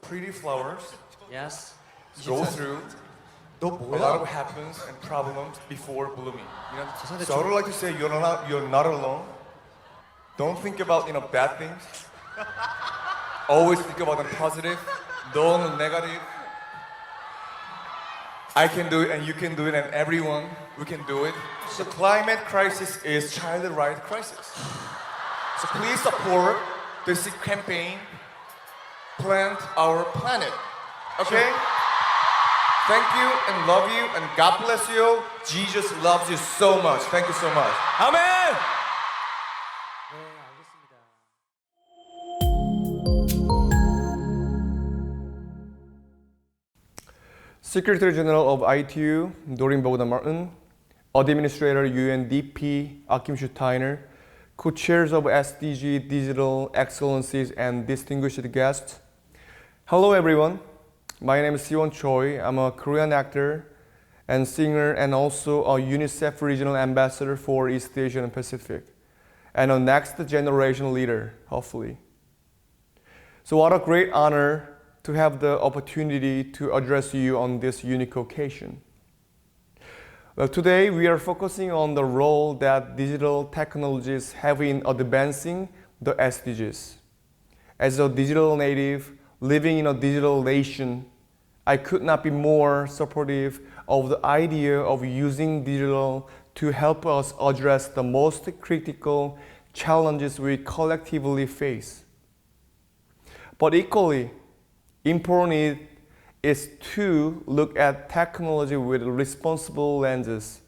pretty flowers Yes. go through 너 a lot 뭐야? of happens and problems before blooming. You know? 죄송한데 So I would like to say you're not alone. Don't think about bad things. Always think about the positive. Don't negative. I can do it and you can do it and everyone we can do it. The climate crisis is child right crisis. So please support this campaign. Plant our planet. Okay? Thank you and love you and God bless you. Jesus loves you so much. Thank you so much. Amen. 네, 알겠습니다. Secretary General of ITU, Doreen Bogdan Martin, Administrator UNDP, Akim Schusteiner, Co-chairs of SDG Digital Excellencies and distinguished guests. Hello everyone, my name is SIWON Choi. I'm a Korean actor and singer and also a UNICEF Regional Ambassador for East Asia and Pacific and a next generation leader, hopefully. So what a great honor to have the opportunity to address you on this unique occasion. Well, today we are focusing on the role that digital technologies have in advancing the SDGs. As a digital native living in a digital nation, I could not be more supportive of the idea of using digital to help us address the most critical challenges we collectively face. But equally important is to look at technology with responsible lenses,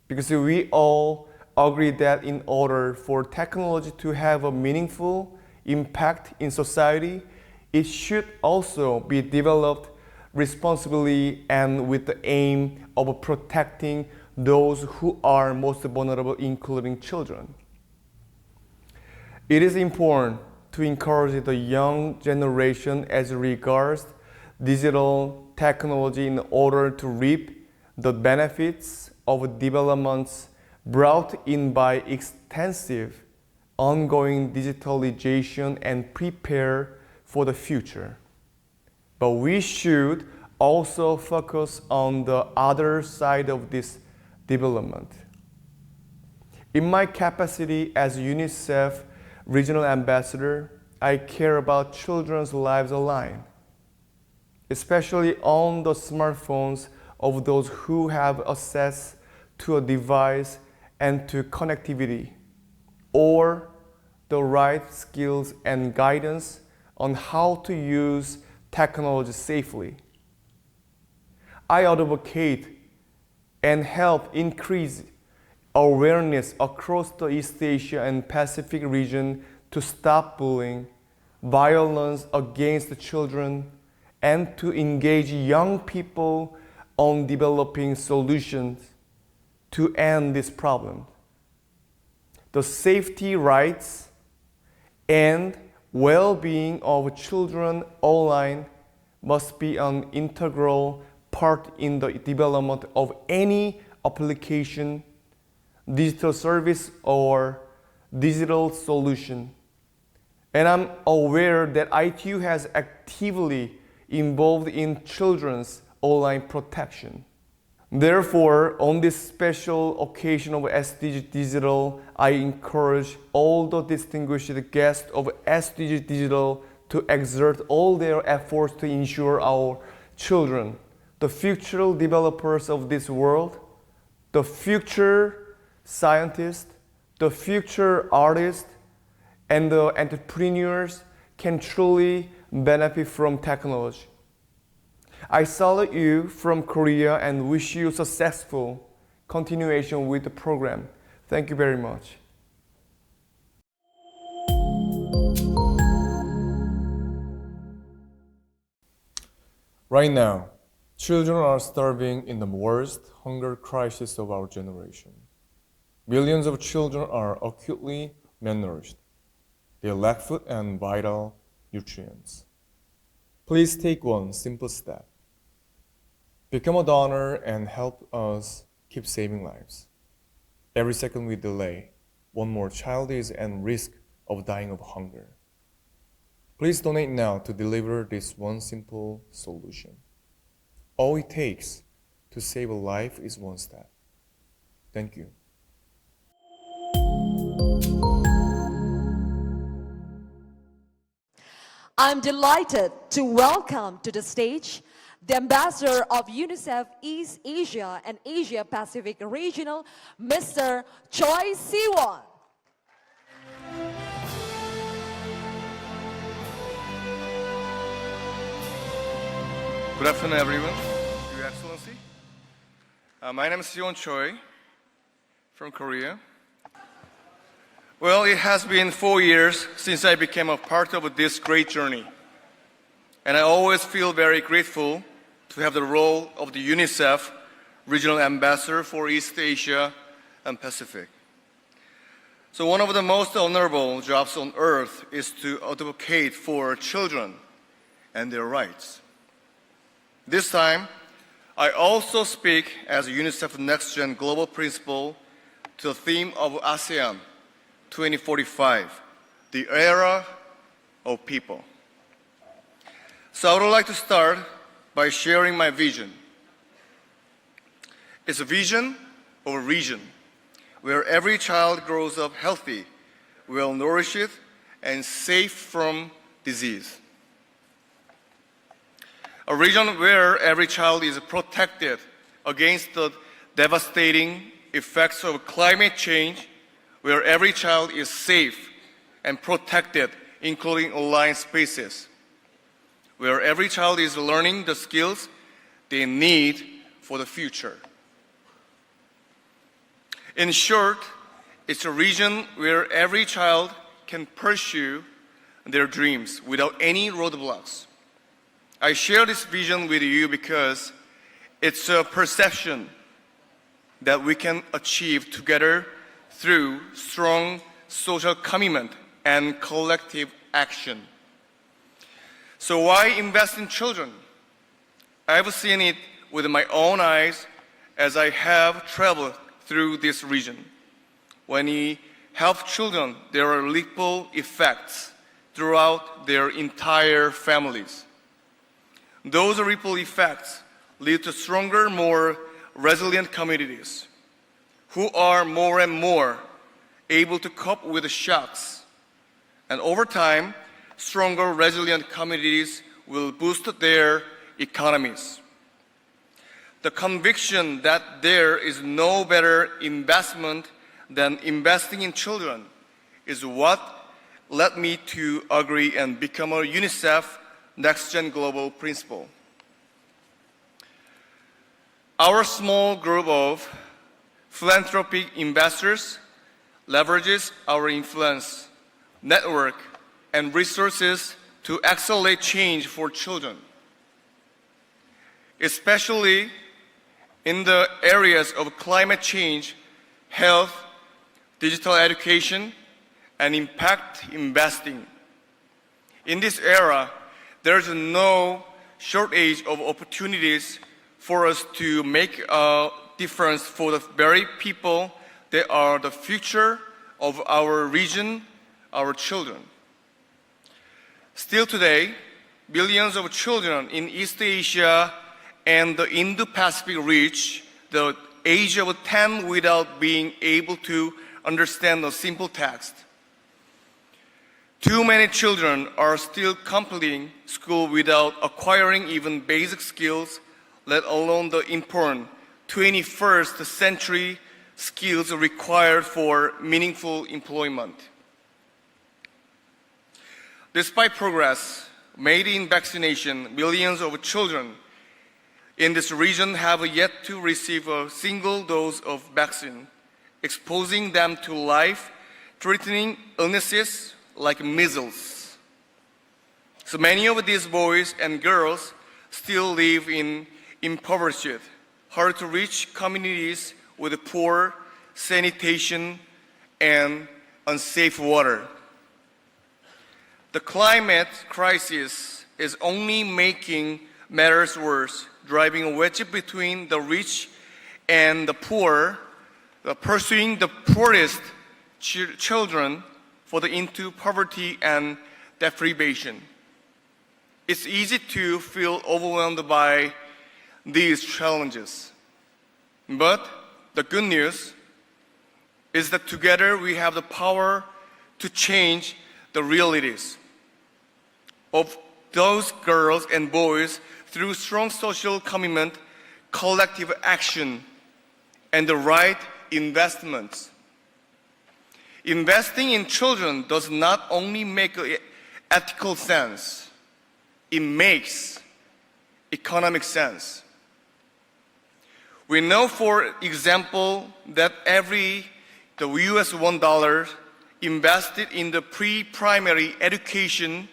because we all agree that in order for technology to have a meaningful impact in society, it should also be developed responsibly and with the aim of protecting those who are most vulnerable, including children. It is important to encourage the young generation as regards digital technology in order to reap the benefits of developments brought in by extensive ongoing digitalization and prepare for the future. But we should also focus on the other side of this development. In my capacity as UNICEF Regional Ambassador, I care about children's lives aligned, especially on the smartphones of those who have access to a device and to connectivity, or the right skills and guidance on how to use technology safely. I advocate and help increase awareness across the East Asia and Pacific region to stop bullying, violence against children, and to engage young people on developing solutions to end this problem. The safety rights and well-being of children online must be an integral part in the development of any application, digital service, or digital solution. And I'm aware that ITU has actively involved in children's online protection. Therefore, on this special occasion of SDG Digital, I encourage all the distinguished guests of SDG Digital to exert all their efforts to ensure our children, the future developers of this world, the future scientists, the future artists, and the entrepreneurs can truly benefit from technology. I salute you from Korea and wish you successful continuation with the program. Thank you very much. Right now, children are starving in the worst hunger crisis of our generation. Millions of children are acutely malnourished. They lack food and vital nutrients. Please take one simple step. Become a donor and help us keep saving lives. Every second we delay, one more child is at risk of dying of hunger. Please donate now to deliver this one simple solution. All it takes to save a life is one step. Thank you. I'm delighted to welcome to the stage the Ambassador of UNICEF East Asia and Asia Pacific Regional, Mr. Choi SIWON. Good afternoon, everyone. Your Excellency. My name is SIWON Choi from Korea. Well, it has been 4 years since I became a part of this great journey. And I always feel very grateful to have the role of the UNICEF Regional Ambassador for East Asia and Pacific. So one of the most honorable jobs on earth is to advocate for children and their rights. This time, I also speak as UNICEF Next Gen Global Principal to the theme of ASEAN 2045, the era of people. So I would like to start by sharing my vision. It's a vision of a region where every child grows up healthy, well-nourished, and safe from disease. A region where every child is protected against the devastating effects of climate change, where every child is safe and protected, including online spaces, where every child is learning the skills they need for the future. In short, it's a region where every child can pursue their dreams without any roadblocks. I share this vision with you because it's a perception that we can achieve together through strong social commitment and collective action. So why invest in children? I've seen it with my own eyes as I have traveled through this region. When we help children, there are ripple effects throughout their entire families. Those ripple effects lead to stronger, more resilient communities who are more and more able to cope with the shocks. And over time, stronger, resilient communities will boost their economies. The conviction that there is no better investment than investing in children is what led me to agree and become a UNICEF Next Gen Global Principal. Our small group of philanthropic investors leverages our influence, network, and resources to accelerate change for children, especially in the areas of climate change, health, digital education, and impact investing. In this era, there's no shortage of opportunities for us to make a difference for the very people that are the future of our region, our children. Still today, billions of children in East Asia and the Indo-Pacific reach the age of 10 without being able to understand a simple text. Too many children are still completing school without acquiring even basic skills, let alone the important 21st century skills required for meaningful employment. Despite progress made in vaccination, millions of children in this region have yet to receive a single dose of vaccine, exposing them to life-threatening illnesses like measles. So many of these boys and girls still live in impoverished, hard-to-reach communities with poor sanitation and unsafe water. The climate crisis is only making matters worse, driving a wedge between the rich and the poor, pursuing the poorest children into poverty and deprivation. It's easy to feel overwhelmed by these challenges. But the good news is that together we have the power to change the realities of those girls and boys through strong social commitment, collective action, and the right investments. Investing in children does not only make ethical sense, it makes economic sense. We know, for example, that the US $1 invested in the pre-primary education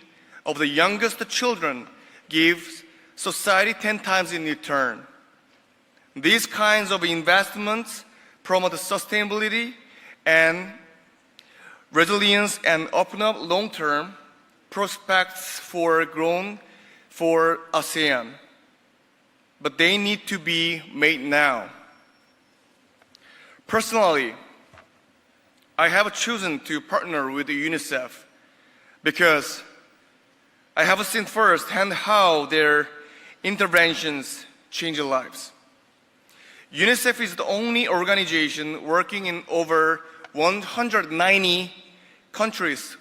of the youngest children gives society 10 times in return. These kinds of investments promote sustainability and resilience and open up long-term prospects for ASEAN. But they need to be made now. Personally, I have chosen to partner with UNICEF because I have seen firsthand how their interventions change lives. UNICEF is the only organization working in over 190 countries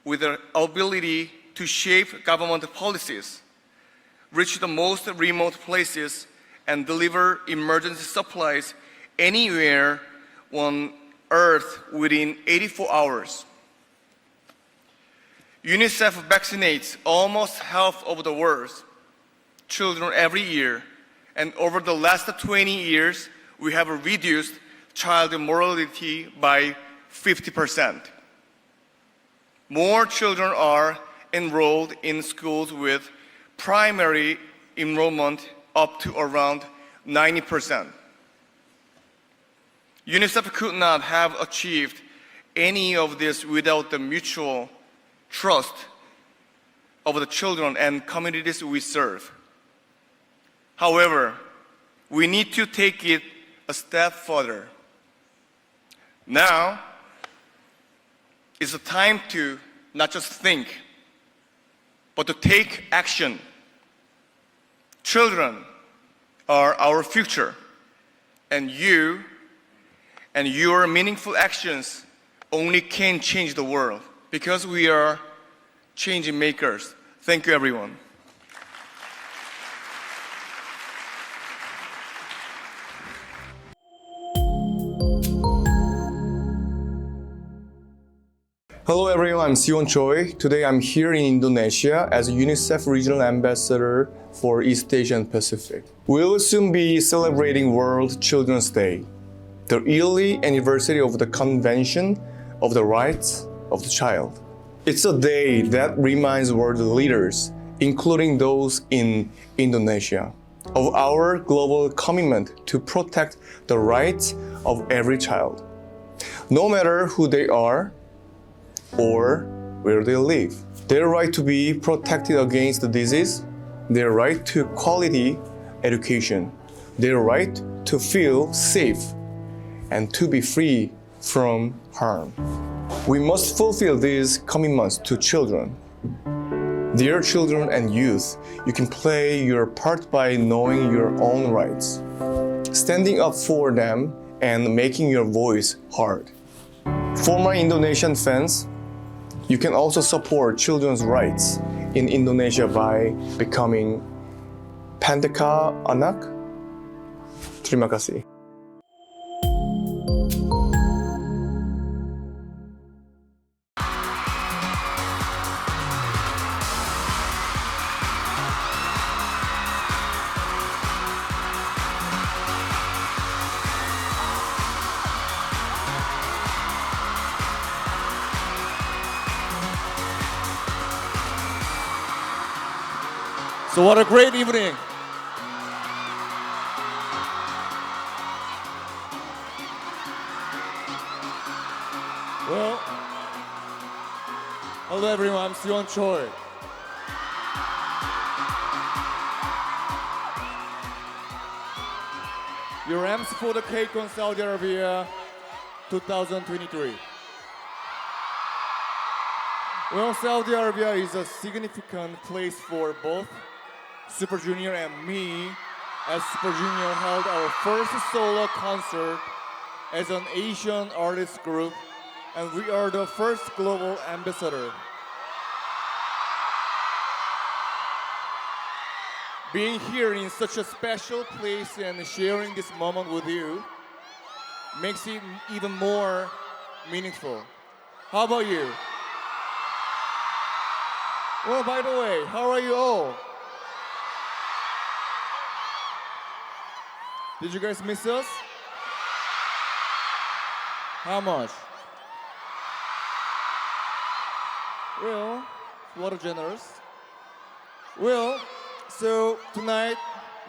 with the ability to shape government policies, reach the most remote places, and deliver emergency supplies anywhere on Earth within 84 hours. UNICEF vaccinates almost half of the world's children every year, and over the last 20 years, we have reduced child mortality by 50%. More children are enrolled in schools with primary enrollment up to around 90%. UNICEF could not have achieved any of this without the mutual trust of the children and communities we serve. However, we need to take it a step further. Now is the time to not just think, but to take action. Children are our future, and your meaningful actions only can change the world, because we are change makers. Thank you, everyone. Hello everyone, I'm SIWON Choi. Today I'm here in Indonesia as a UNICEF Regional Ambassador for East Asia and Pacific. We'll soon be celebrating World Children's Day, the yearly anniversary of the Convention of the Rights of the Child. It's a day that reminds world leaders, including those in Indonesia, of our global commitment to protect the rights of every child, no matter who they are or where they live. Their right to be protected against the disease, their right to quality education, their right to feel safe, and to be free from harm. We must fulfill these commitments to children. Dear children and youth, you can play your part by knowing your own rights, standing up for them, and making your voice heard. For my Indonesian fans, you can also support children's rights in Indonesia by becoming Pendeka Anak. Terima kasih. So what a great evening. Well, hello everyone, I'm SIWON Choi. Your ramps for the KCON Saudi Arabia 2023. Well, Saudi Arabia is a significant place for both Super Junior and me, as Super Junior held our first solo concert as an Asian artist group, and we are the first global ambassador. Being here in such a special place and sharing this moment with you makes it even more meaningful. How about you? Well, by the way, how are you all? Did you guys miss us? How much? Well, what a generous. Well, so tonight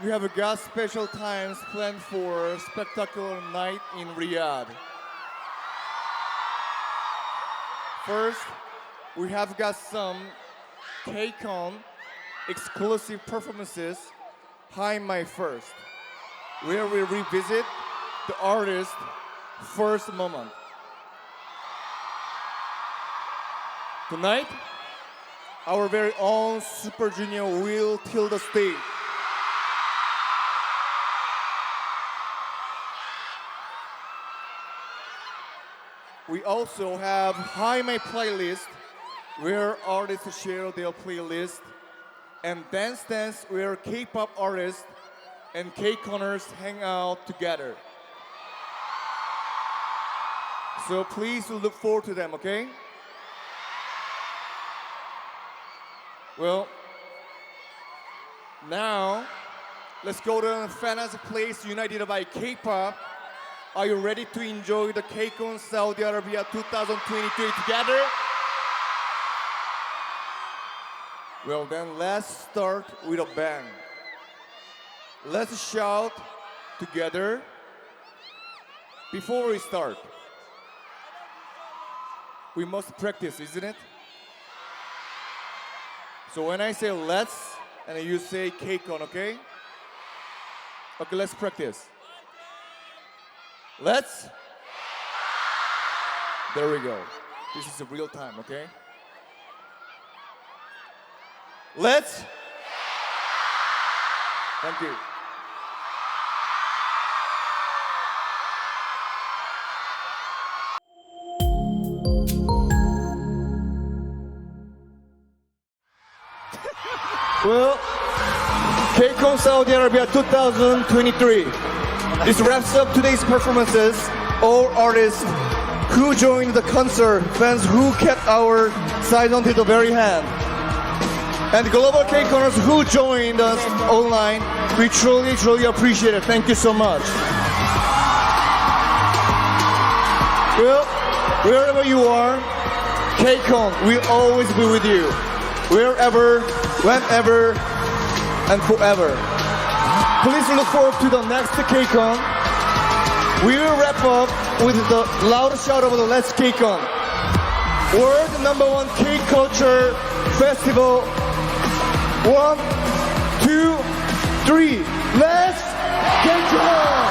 we have got special times planned for a spectacular night in Riyadh. First, we have got some KCON exclusive performances, Hi My First, where we revisit the artist's first moment. Tonight, our very own Super Junior will till the stage. We also have Hi My Playlist, where artists share their playlist, and Dance Dance, where K-pop artists and K-Coners hang out together. So please look forward to them, okay? Well, now let's go to a fantastic place united by K-pop. Are you ready to enjoy the KCON Saudi Arabia 2023 together? Well then, let's start with a bang. Let's shout together before we start. We must practice, isn't it? So when I say let's, and you say KCON, okay? Okay, let's practice. Let's. There we go. This is a real time, okay? Let's. Thank you. Well, KCON Saudi Arabia 2023. This wraps up today's performances. All artists who joined the concert, fans who kept our side until the very end, and global K-Coners who joined us online, we truly, truly appreciate it. Thank you so much. Well, wherever you are, K-Con will always be with you. Wherever, whenever, and forever. Please look forward to the next K-Con. We will wrap up with the loud shout of the Let's K-Con. World #1 K-Culture Festival. 1, 2, 3. Let's K-Con!